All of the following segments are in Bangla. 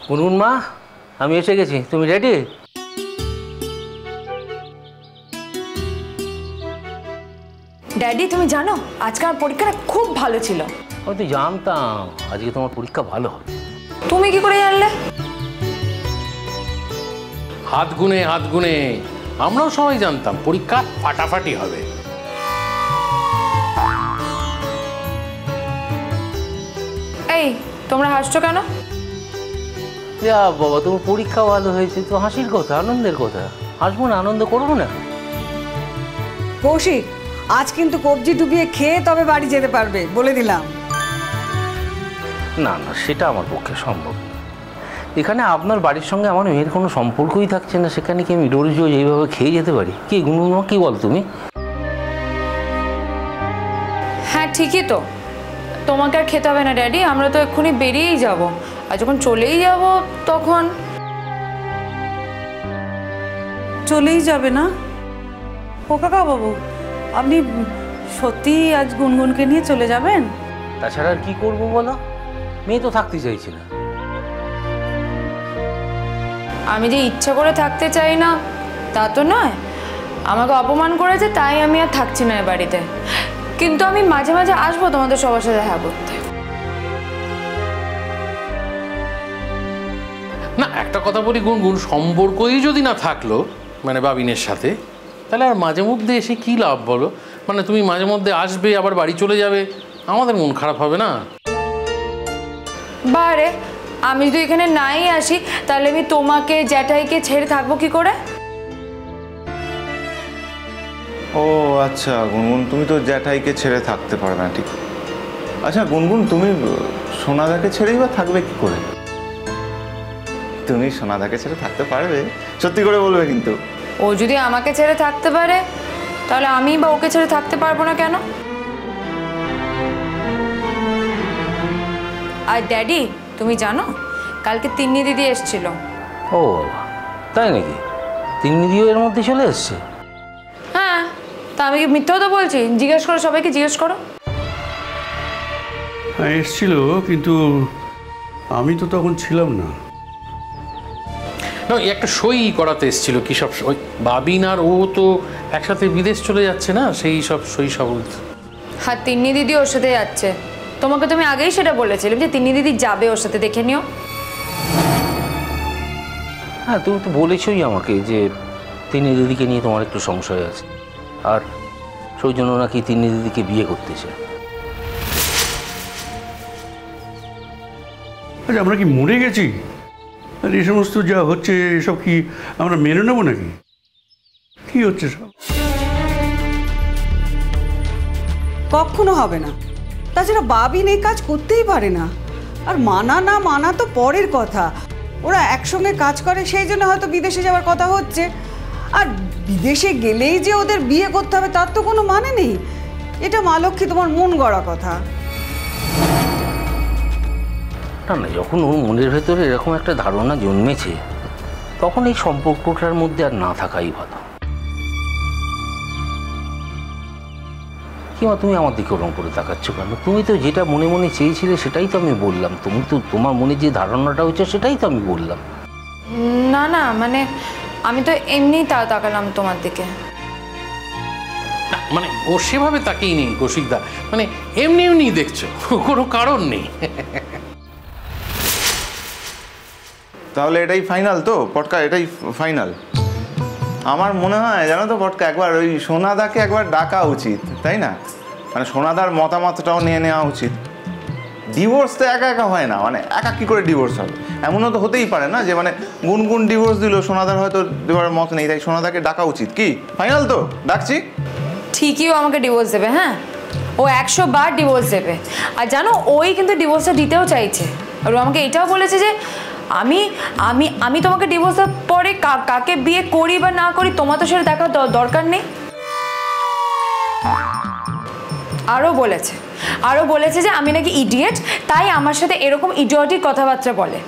গুনগুন মা, আমি এসে গেছি, তুমি রেডি? ড্যাডি তুমি জানো আজকে আমার পরীক্ষাটা খুব ভালো ছিল। আমি তো জানতাম আজকে তোমার পরীক্ষা ভালো হবে। তুমি কি করে জানলে? হাত গুনে আমরাও সবাই জানতাম পরীক্ষা ফাটাফাটি হবে। এই তোমরা হাসছো কেন? যা বাবা, তোমার পরীক্ষা ভালো হয়েছে তো হাসির কথা, আনন্দের কথা। হাসবো না, আনন্দ করবো না? কৌশিক, আজ কিন্তু কবজি ডুবিয়ে খেয়ে তবে বাড়ি যেতে পারবে, বলে দিলাম। না না, সেটা আমার পক্ষে সম্ভব না। এখানে আপনার বাড়ির সঙ্গে আমার মেয়ের কোনো সম্পর্কই থাকছে না, সেখানে কি আমি রোজ রোজ এইভাবে খেয়ে যেতে পারি? কি গুনগুন মা, কি বল তুমি? হ্যাঁ ঠিকই তো, তোমাকে আর খেতে হবে না ড্যাডি, আমরা তো এক্ষুনি বেরিয়েই যাব। আর যখন চলেই যাব তখন চলেই যাবে না? ও কাকা বাবু, আপনি সত্যি আজ গুনগুনকে নিয়ে চলে যাবেন? তাছাড়া আর কি করবো বলো, মেয়ে তো থাকতে চাইছে না। আমি যে ইচ্ছা করে থাকতে চাই না তা তো নয়, আমাকে অপমান করেছে তাই আমি আর থাকছি না এ বাড়িতে। কিন্তু আমি মাঝে মাঝে আসবো তোমাদের সবার সাথে দেখা করতে। না, একটা কথা বলি গুনগুন, সম্পর্কই যদি না থাকলো মানে বাবিনের সাথে, তাহলে আর মাঝে মধ্যে এসে কি লাভ বলো? মানে তুমি মাঝে মধ্যে আসবে আবার বাড়ি চলে যাবে, আমাদের মন খারাপ হবে না? বারে, আমি যদি এখানে নাই আসি তাহলে আমি তোমাকে জ্যাঠাইকে ছেড়ে থাকবো কি করে? ও আচ্ছা গুনগুন, তুমি তো জ্যাঠাইকে ছেড়ে থাকতে পারবে না, ঠিক। আচ্ছা গুনগুন, তুমি সোনাদাকে ছেড়েই বা থাকবে কি করে? তুমি সোনাদাকে ছেড়ে থাকতে পারবে? সত্যি করে বলবে কিন্তু। ও যদি আমাকে ছেড়ে থাকতে পারে তাহলে আমি বা ওকে ছেড়ে থাকতে পারবো না কেন? আর ড্যাডি তুমি জানো কালকে তিন্নি দিদি এসেছিল। ও বাবা, তাই নাকি? তিন্নি দিও এর মধ্যে চলে এসছে? হ্যাঁ, তা আমি কি মিথ্যা কথা বলছি? জিজ্ঞেস করো, সবাইকে জিজ্ঞেস করো। হ্যাঁ এসছিল, কিন্তু আমি তো তখন ছিলাম না। না, একটা সই করাতে এসেছিল, কি সব ওই বাবিন আর ও তো একসাথে বিদেশ চলে যাচ্ছে না, সেই সব সই সাবল। হ্যাঁ, তিন্নি দিদি ওর সাথে যাচ্ছে। তোমাকে তুমি আগেই সেটা বলেছিলাম যে তিন্নি দিদি যাবে ওর সাথে, দেখে নিও। হ্যাঁ, তুমি তো বলেছই আমাকে যে তিন্নি দিদিকে নিয়ে তোমার একটু সংশয় আছে, আর সেই জন্য নাকি তিন্নি দিদিকে বিয়ে করতে চায়। আচ্ছা, আমরা কি মরে গেছি? আর এই সমস্ত যা হচ্ছে এসব কি আমরা মেনে নেবো নাকি? কি হচ্ছে সব? কখনো হবে না। তাছাড়া বাবিন এই কাজ করতেই পারে না। আর মানা না মানা তো পরের কথা, ওরা একসঙ্গে কাজ করে সেই জন্য হয়তো বিদেশে যাওয়ার কথা হচ্ছে। আর বিদেশে গেলেই যে ওদের বিয়ে করতে হবে তার তো কোনো মানে নেই। এটা মা লক্ষ্মী তোমার মন গড়া কথা। না না, যখন ওর মনের ভেতরে এরকম একটা ধারণা জন্মেছে তখন এই সম্পর্কটার মধ্যে আর না থাকাই ভালো। কিংবা তুমি আমার দিকে ওরকম করে তাকাচ্ছ কেন? তুমি তো যেটা মনে মনে চেয়েছিলে সেটাই তো আমি বললাম। তুমি তো তোমার মনে যে ধারণাটা হচ্ছে সেটাই তো আমি বললাম। না না, মানে আমি তো এমনিই তাকালাম তোমার দিকে। মানে ও সেভাবে তাকেই নেই কৌশিকদা, মানে এমনি এমনি দেখছো, কোনো কারণ নেই। তাহলে এটাই ফাইনাল তো পটকা, এটাই ফাইনাল? আমার মনে হয় জানো তো পটকা, একবার ওই সোনাদাকে একবার ডাকা উচিত, তাই না? মানে সোনাদার মতামতটাও নিয়ে নেওয়া উচিত। ডিভোর্স তো একা একা হয় না, মানে একা কী করে ডিভোর্স হবে? এমনও তো হতেই পারে না যে মানে গুনগুন ডিভোর্স দিল, সোনাদার হয়তো দেওয়ার মত নেই, তাই সোনাদাকে ডাকা উচিত। কি ফাইনাল তো? ডাকছি। ঠিকই ও আমাকে ডিভোর্স দেবে, হ্যাঁ ও 100 বার ডিভোর্স দেবে। আর জানো ওই কিন্তু ডিভোর্সটা দিতেও চাইছে। আর ও আমাকে এটাও বলেছে যে আমি আমি আমি তোমাকে ডিভোর্স দেওয়ার পরে কাকে বিয়ে করি বা না করি তোমার তো সেটা দেখার দরকার নেই। আরও বলেছে যে আমি নাকি ইডিয়েট, তাই আমার সাথে এরকম ইডিয়টিক কথাবার্তা বলে।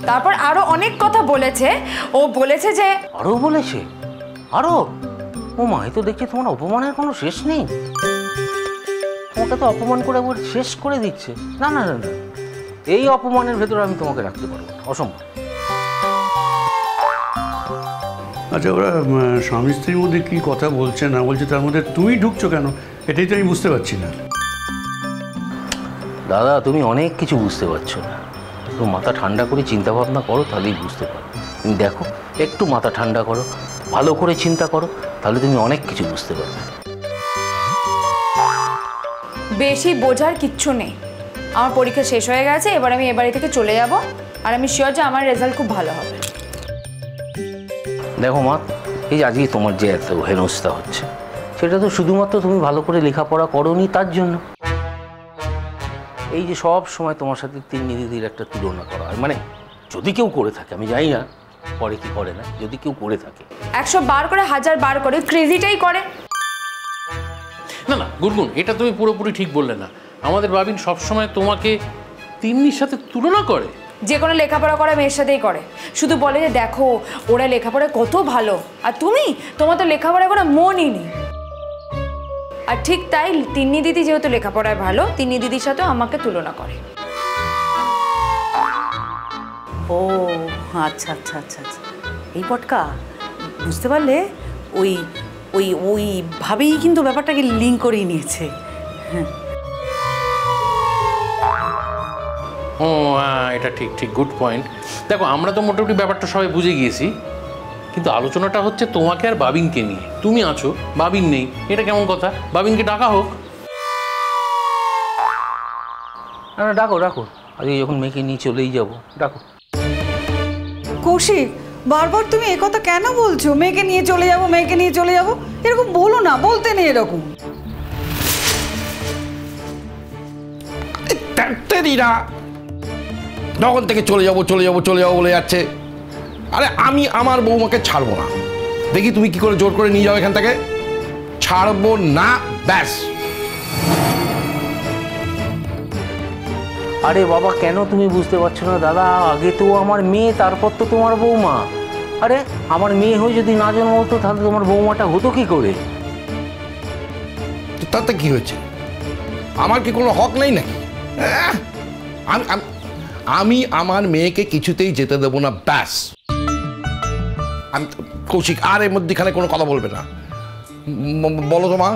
তারপর আরও অনেক কথা বলেছে। ও বলেছে যে আরও বলেছে? আরও? ও মা, তো দেখছি তোমার অপমানের কোনো শেষ নেই। তোমাকে তো অপমান করে একবার শেষ করে দিচ্ছে। না না না না, এই অপমানের ভেতরে আমি তোমাকে রাখতে পারবো না, অসম্ভব। আচ্ছা, ওরা স্বামী স্ত্রীর মধ্যে কী কথা বলছে না বলছে, তার মধ্যে তুই ঢুকছো কেন? এটাই তো আমি বুঝতে পারছি না। দাদা, তুমি অনেক কিছু বুঝতে পারছো না, একটু মাথা ঠান্ডা করে চিন্তা ভাবনা করো, তাহলেই বুঝতে পারো। তুমি দেখো, একটু মাথা ঠান্ডা করো, ভালো করে চিন্তা করো, তাহলে তুমি অনেক কিছু বুঝতে পারবে। বেশি বোঝার কিচ্ছু নেই। আমার পরীক্ষা শেষ হয়ে গেছে, এবার আমি এ বাড়ি থেকে চলে যাব, আর আমি শিওর যে আমার রেজাল্ট খুব ভালো হবে। দেখো মা, এই যে আজকে তোমার যে এত হেনস্থা হচ্ছে, সেটা তো শুধুমাত্র তুমি ভালো করে লেখাপড়া করোনি তার জন্য। এই যে সব সময় তোমার সাথে তিন্নি দিদির একটা তুলনা করা হয়, মানে যদি কেউ করে থাকে, আমি জানি না করে কি করে না, যদি কেউ করে থাকে 100 বার করে 1000 বার করে ক্রেজিটাই করে। না না গুনগুন, এটা তুমি পুরোপুরি ঠিক বললে না। আমাদের বাবিন সবসময় তোমাকে তিন্নির সাথে তুলনা করে। যে কোনো লেখাপড়া করা মেয়ের সাথেই করে, শুধু বলে যে দেখো ওরা লেখাপড়ায় কত ভালো, আর তোমার তো লেখাপড়ায় কোনো মনই নেই। আর ঠিক তাই তিন্নি দিদি যেহেতু লেখাপড়ায় ভালো, তিন্নি দিদির সাথেও আমাকে তুলনা করে। ও আচ্ছা আচ্ছা আচ্ছা আচ্ছা, এই পটকা বুঝতে পারলে, ওই ওই ওই ভাবেই কিন্তু ব্যাপারটাকে লিঙ্ক করেই নিয়েছে। হ্যাঁ, ও হ্যাঁ, এটা ঠিক ঠিক, গুড পয়েন্ট। দেখো, আমরা তো মোটামুটি ব্যাপারটা সবাই বুঝে গিয়েছি, কিন্তু আলোচনাটা হচ্ছে তোমাকে আর বাবিনকে নিয়ে। তুমি আছো, বাবিন নেই, এটা কেমন কথা? বাবিনকে ডাকা হোক। না না, ডাকো ডাকো, আজকে যখন মেয়েকে নিয়ে চলেই যাবো, ডাকো। কৌশিক, বারবার তুমি একথা কেন বলছো? মেয়েকে নিয়ে চলে যাবো, মেয়েকে নিয়ে চলে যাবো, এরকম বলো না, বলতে নেই এরকম। তখন থেকে চলে যাবো চলে যাবো চলে যাবো বলে যাচ্ছে। আরে আমি আমার বৌমাকে ছাড়বো না, দেখি তুমি কি করে জোর করে নিয়ে যাও এখান থেকে। ছাড়বো না, ব্যাস। আরে বাবা, কেন তুমি বুঝতে পারছো না দাদা? আগে তো আমার মেয়ে, তারপর তো তোমার বৌমা। আরে আমার মেয়ে হয়ে যদি না জন্ম হতো, তাহলে তোমার বৌমাটা হতো কি করে? তাতে কি হয়েছে? আমার কি কোনো হক নেই নাকি? আমি আমার মেয়েকে কিছুতেই যেতে দেবো না, ব্যাস। আমি কৌশিক, আর এর মধ্যেখানে কোনো কথা বলবে না। বলো তো মা,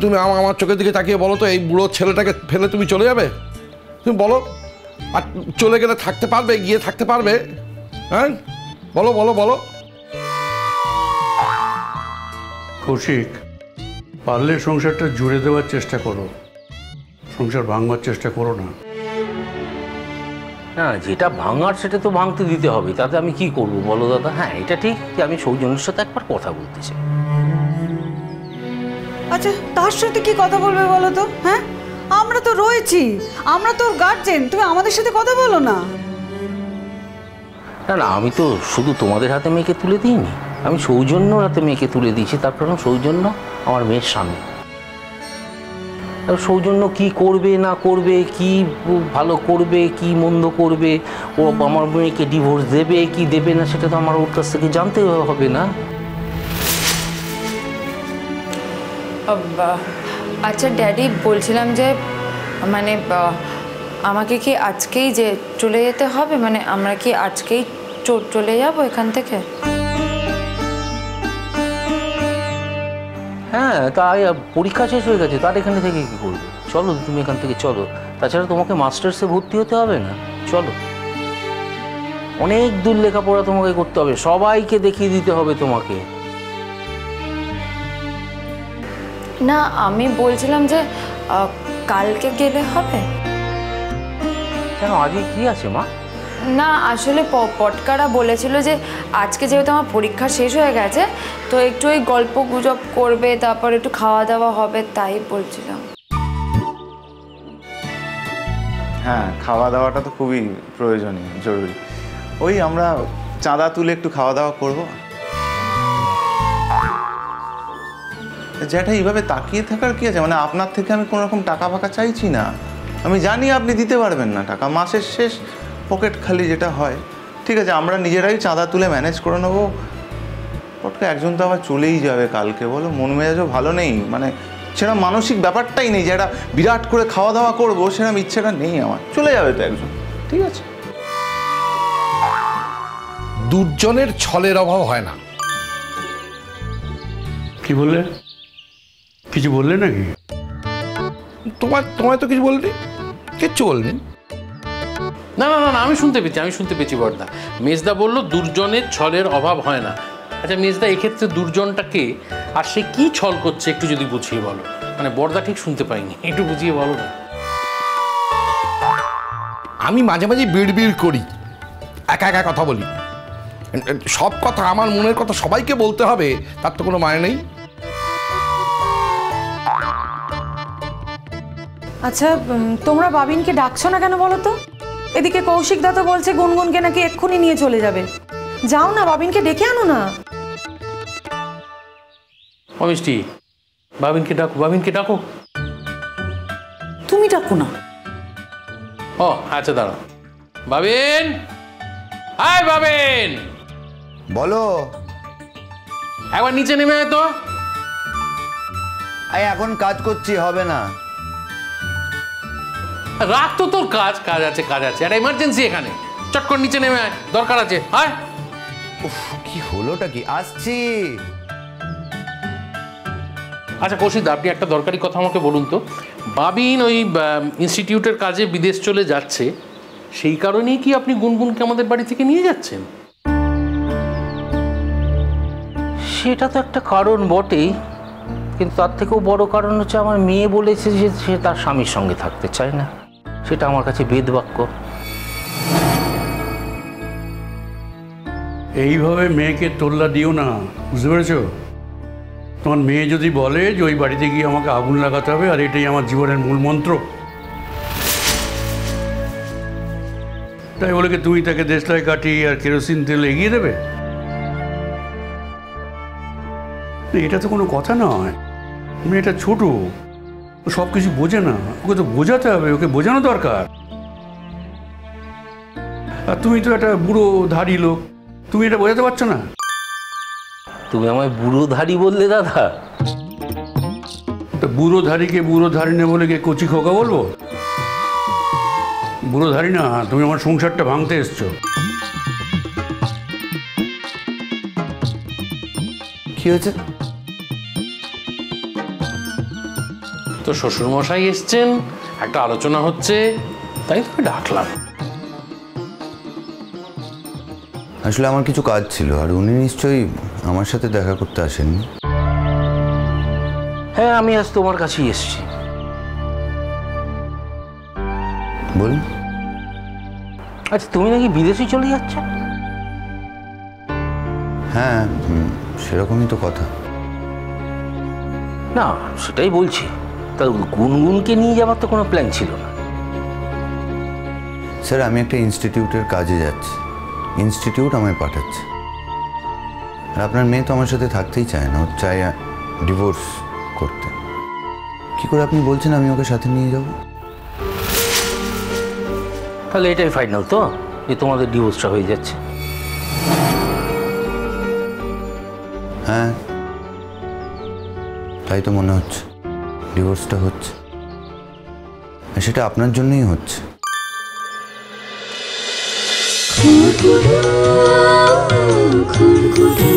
তুমি আমার চোখের দিকে তাকিয়ে বলো তো, এই বুড়ো ছেলেটাকে ফেলে তুমি চলে যাবে? তুমি বলো। আর চলে গেলে থাকতে পারবে, গিয়ে থাকতে পারবে? হ্যাঁ, বলো বলো বলো। কৌশিক, পারলে সংসারটা জুড়ে দেওয়ার চেষ্টা করো, সংসার ভাঙবার চেষ্টা করো না। না, যেটা ভাঙার সেটা তো ভাঙতে দিতে হবে, তাতে আমি কি করব বলো দাদা? হ্যাঁ, এটা ঠিক যে আমি সৌজন্যের সাথে একবার কথা বলতে চাই। আচ্ছা, তার সাথে কি কথা বলবে বলো তো? হ্যাঁ, আমরা তো রয়েছি, আমরা তো গার্জেন, তুমি আমাদের সাথে কথা বলো না। না না, আমি তো শুধু তোমাদের হাতে মেয়েকে তুলে দিইনি, আমি সৌজন্যর হাতে মেয়েকে তুলে দিয়েছি। তার কারণ সৌজন্য আমার মেয়ের স্বামী। সৌজন্য কি করবে না করবে, কি ভালো করবে কি মন্দ করবে, ও আমার মেয়েকে ডিভোর্স দেবে কি দেবে না, সেটা তো আমার ওর কাছ থেকে জানতে হবে না? আচ্ছা ড্যাডি, বলছিলাম যে মানে আমাকে কি আজকেই যে চলে যেতে হবে? মানে আমরা কি আজকেই চলে যাব এখান থেকে? হ্যাঁ, তাই পরীক্ষা শেষ হয়ে গেছে, তার এখানে থেকে কী করবে? চলো তুমি এখান থেকে চলো। তাছাড়া তোমাকে মাস্টার্সে ভর্তি হতে হবে না? চলো, অনেক দূর লেখাপড়া তোমাকে করতে হবে, সবাইকে দেখিয়ে দিতে হবে তোমাকে। না, আমি বলছিলাম যে কালকে গেলে হবে। কেন, আজকে কি আছে মা? না, আসলে পটকারা বলেছিল যে আজকে যেহেতু আমার পরীক্ষা শেষ হয়ে গেছে, তো একটু ওই গল্প গুজব করবে, তারপর একটু খাওয়া দাওয়া হবে, তাই বলছিলাম। হ্যাঁ, খাওয়া দাওয়াটা তো খুবই প্রয়োজনীয়, জরুরি। ওই আমরা চাঁদা তুলে একটু খাওয়া দাওয়া করবো। যেটা এইভাবে তাকিয়ে থাকার কি আছে? মানে আপনার থেকে আমি কোনো রকম টাকা ফাঁকা চাইছি না, আমি জানি আপনি দিতে পারবেন না টাকা, মাসের শেষ পকেট খালি যেটা হয়। ঠিক আছে, আমরা নিজেরাই চাঁদা তুলে ম্যানেজ করে নেবো। পটকা একজন তো আবার চলেই যাবে কালকে, বলো, মন মেজাজও ভালো নেই, মানে সেটা মানসিক ব্যাপারটাই নেই যে একটা বিরাট করে খাওয়া দাওয়া করবো, সেরকম ইচ্ছেটা নেই আমার। চলে যাবে তো একজন, ঠিক আছে। দুর্জনের ছলের অভাব হয় না। কি বললে? কিছু বললে নাকি? তোমায় তো কিছু বলনি, কিচ্ছু বলনি। না না না না, আমি শুনতে পেয়েছি বড়দা। মেজদা বলল দুর্জনের ছলের অভাব হয় না। আচ্ছা মেজদা, এক্ষেত্রে দুর্জনটা কে আর সে কি ছল করছে একটু যদি বুঝিয়ে বলো। মানে বড়দা ঠিক শুনতে পাইনি, একটু বুঝিয়ে বলো না। আমি মাঝে মাঝে বিড়বিড় করি, একা একা কথা বলি। সব কথা, আমার মনের কথা সবাইকে বলতে হবে তার তো কোনো মানে নেই। আচ্ছা তোমরা বাবিনকে ডাকছো না কেন বলো তো? এদিকে কৌশিক দা তো বলছে গুনগুনকে নাকি এক্ষুনি নিয়ে চলে যাবে। যাও না, বাবিনকে ডেকে আনো না। অমিষ্টি, বাবিনকে ডাকো। তুমি ডাকো না। ও আচ্ছা দাঁড়া। বাবিন, হাই বাবিন, বলো। একবার নিচে নেমে আয় তো। এখন কাজ করছি, হবে না। রাখ তো তোর কাজ আছে একটা এমার্জেন্সি এখানে। চট করে নিচে নেমে আয়, দরকার আছে। আয়। উফ, কি হলোটা কি? আসছি। আচ্ছা কৌশিক, আপনি একটা দরকারি কথা আমাকে বলুন তো। বাবিন ওই ইনস্টিটিউটের কাজে বিদেশ চলে যাচ্ছে, সেই কারণেই কি আপনি গুনগুনকে আমাদের বাড়ি থেকে নিয়ে যাচ্ছেন? সেটা তো একটা কারণ বটেই, কিন্তু তার থেকেও বড় কারণ হচ্ছে আমার মেয়ে বলেছে যে সে তার স্বামীর সঙ্গে থাকতে চায় না। সেটা আমার কাছে বেদবাক্য। এইভাবে মেয়েকে তোল্লা দিও না, বুঝতে পেরেছো? তোমার মেয়ে যদি বলে যে ওই বাড়িতে গিয়ে আমাকে আগুন লাগাতে হবে আর এটাই আমার জীবনের মূল মন্ত্র, তাই বলে কি তুমি তাকে দেশলাই কাঠি আর কেরোসিন তেল এগিয়ে দেবে? এটা তো কোনো কথা নয়। মেয়েটা ছোট, ও সব কিছু বোঝে না, ওকে তো বোঝাতে হবে, ওকে বোঝানো দরকার। আর তুমি তো একটা বুড়ো ধাড়ি লোক, তুমি এটা বোঝাতে পারছো না। তুমি আমায় বুড়ো ধাড়ি বললে দাদা? বুড়ো ধাড়িকে বুড়ো ধাড়ি না বলে কে কচি খোকা বলবো? বুড়ো ধাড়ি না, তুমি আমার সংসারটা ভাঙতে এসছো। কি হয়েছে? তো শ্বশুরমশাই এসছেন, একটা আলোচনা হচ্ছে, তাই তোকে ডাকলাম। আসলে আমার কিছু কাজ ছিল, আর উনি নিশ্চয়ই আমার সাথে দেখা করতে আসেননি। হ্যাঁ, আমি আজ তোমার কাছেই এসেছি। বলুন। আচ্ছা, তুমি নাকি বিদেশে চলে যাচ্ছ? হ্যাঁ, সেরকমই তো কথা। না, সেটাই বলছি। তা গুনগুনকে নিয়ে যাবার তো কোনো প্ল্যান ছিল না। স্যার, আমি একটা ইনস্টিটিউটের কাজে যাচ্ছি, ইনস্টিটিউট আমায় পাঠাচ্ছে। আর আপনার মেয়ে তো আমার সাথে থাকতেই চায় না, ও চায় ডিভোর্স করতে। কি করে আপনি বলছেন আমি ওকে সাথে নিয়ে যাব? তাহলে এটাই ফাইনাল তো, যে তোমাদের ডিভোর্সটা হয়ে যাচ্ছে? হ্যাঁ, তাই তো মনে হচ্ছে। ডিভোর্সটা হচ্ছে, আর সেটা আপনার জন্যই হচ্ছে। খুরকুটো খুরকুটো